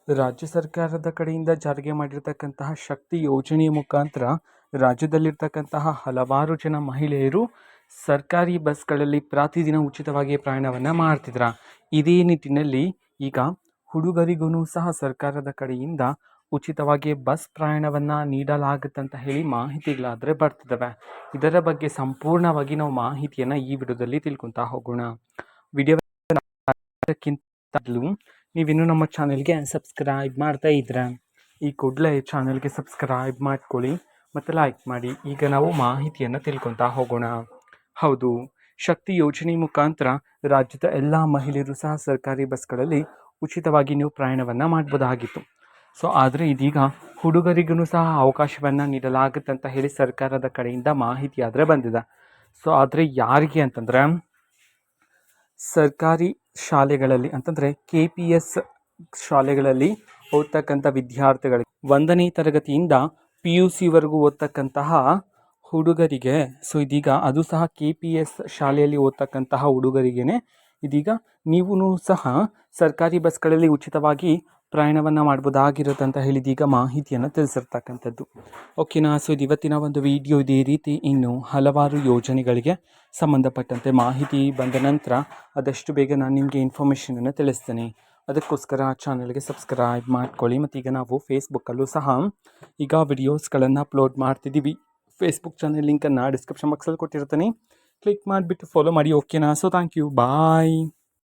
ರಾಜ್ಯ ಸರ್ಕಾರದ ಕಡೆಯಿಂದ ಜಾರಿಗೆ ಮಾಡಿರ್ತಕ್ಕಂತಹ ಶಕ್ತಿ ಯೋಜನೆಯ ಮುಖಾಂತರ ರಾಜ್ಯದಲ್ಲಿರ್ತಕ್ಕಂತಹ ಹಲವಾರು ಜನ ಮಹಿಳೆಯರು ಸರ್ಕಾರಿ ಬಸ್ಗಳಲ್ಲಿ ಪ್ರತಿದಿನ ಉಚಿತವಾಗಿ ಪ್ರಯಾಣವನ್ನು ಮಾಡ್ತಿದ್ರ. ಇದೇ ನಿಟ್ಟಿನಲ್ಲಿ ಈಗ ಹುಡುಗರಿಗೂ ಸಹ ಸರ್ಕಾರದ ಕಡೆಯಿಂದ ಉಚಿತವಾಗಿ ಬಸ್ ಪ್ರಯಾಣವನ್ನು ನೀಡಲಾಗುತ್ತಂತ ಹೇಳಿ ಮಾಹಿತಿಗಳಾದರೆ ಬರ್ತಿದ್ದಾವೆ. ಇದರ ಬಗ್ಗೆ ಸಂಪೂರ್ಣವಾಗಿ ನಾವು ಮಾಹಿತಿಯನ್ನು ಈ ವಿಡಿಯೋದಲ್ಲಿ ತಿಳ್ಕೊತಾ ಹೋಗೋಣ. ವಿಡಿಯೋಕ್ಕಿಂತಲೂ ನೀವಿನ್ನೂ ನಮ್ಮ ಚಾನೆಲ್ಗೆ ಸಬ್ಸ್ಕ್ರೈಬ್ ಮಾಡ್ತಾ ಇದ್ದೀರಾ, ಈ ಕೂಡಲೇ ಚಾನೆಲ್ಗೆ ಸಬ್ಸ್ಕ್ರೈಬ್ ಮಾಡ್ಕೊಳ್ಳಿ ಮತ್ತು ಲೈಕ್ ಮಾಡಿ. ಈಗ ನಾವು ಮಾಹಿತಿಯನ್ನು ತಿಳ್ಕೊತಾ ಹೋಗೋಣ. ಹೌದು, ಶಕ್ತಿ ಯೋಜನೆ ಮುಖಾಂತರ ರಾಜ್ಯದ ಎಲ್ಲ ಮಹಿಳೆಯರು ಸಹ ಸರ್ಕಾರಿ ಬಸ್ಗಳಲ್ಲಿ ಉಚಿತವಾಗಿ ನೀವು ಪ್ರಯಾಣವನ್ನು ಮಾಡ್ಬೋದಾಗಿತ್ತು. ಆದರೆ ಇದೀಗ ಹುಡುಗರಿಗೂ ಸಹ ಅವಕಾಶವನ್ನು ನೀಡಲಾಗುತ್ತಂತ ಹೇಳಿ ಸರ್ಕಾರದ ಕಡೆಯಿಂದ ಮಾಹಿತಿ ಆದರೆ ಬಂದಿದೆ. ಆದರೆ ಯಾರಿಗೆ ಅಂತಂದರೆ ಸರ್ಕಾರಿ ಶಾಲೆಗಳಲ್ಲಿ ಅಂತಂದರೆ KPS ಶಾಲೆಗಳಲ್ಲಿ ಓದ್ತಕ್ಕಂಥ ವಿದ್ಯಾರ್ಥಿಗಳಿಗೆ 1ನೇ ತರಗತಿಯಿಂದ PUCವರೆಗೂ ಓದ್ತಕ್ಕಂತಹ ಹುಡುಗರಿಗೆ ಇದೀಗ ಅದು ಸಹ KPS ಶಾಲೆಯಲ್ಲಿ ಓದ್ತಕ್ಕಂತಹ ಹುಡುಗರಿಗೇ ಇದೀಗ ನೀವು ಸಹ ಸರ್ಕಾರಿ ಬಸ್ಗಳಲ್ಲಿ ಉಚಿತವಾಗಿ ಪ್ರಯಾಣವನ್ನು ಮಾಡ್ಬೋದಾಗಿರುತ್ತಂತ ಹೇಳಿದೀಗ ಮಾಹಿತಿಯನ್ನು ತಿಳಿಸಿರ್ತಕ್ಕಂಥದ್ದು. ಓಕೆನಾ? ಇದು ಇವತ್ತಿನ ಒಂದು ವಿಡಿಯೋ. ಇದೇ ರೀತಿ ಇನ್ನು ಹಲವಾರು ಯೋಜನೆಗಳಿಗೆ ಸಂಬಂಧಪಟ್ಟಂತೆ ಮಾಹಿತಿ ಬಂದ ನಂತರ ಆದಷ್ಟು ಬೇಗ ನಾನು ನಿಮಗೆ ಇನ್ಫಾರ್ಮೇಷನನ್ನು ತಿಳಿಸ್ತೇನೆ. ಅದಕ್ಕೋಸ್ಕರ ಚಾನಲ್ಗೆ ಸಬ್ಸ್ಕ್ರೈಬ್ ಮಾಡ್ಕೊಳ್ಳಿ. ಮತ್ತು ಈಗ ನಾವು ಫೇಸ್ಬುಕ್ಕಲ್ಲೂ ಸಹ ಈಗ ವಿಡಿಯೋಸ್ಗಳನ್ನು ಅಪ್ಲೋಡ್ ಮಾಡ್ತಿದ್ದೀವಿ. ಫೇಸ್ಬುಕ್ ಚಾನಲ್ ಲಿಂಕನ್ನು ಡಿಸ್ಕ್ರಿಪ್ಷನ್ ಬಾಕ್ಸಲ್ಲಿ ಕೊಟ್ಟಿರ್ತೀನಿ, ಕ್ಲಿಕ್ ಮಾಡಿಬಿಟ್ಟು ಫಾಲೋ ಮಾಡಿ. ಓಕೆನಾ? Thank you, bye.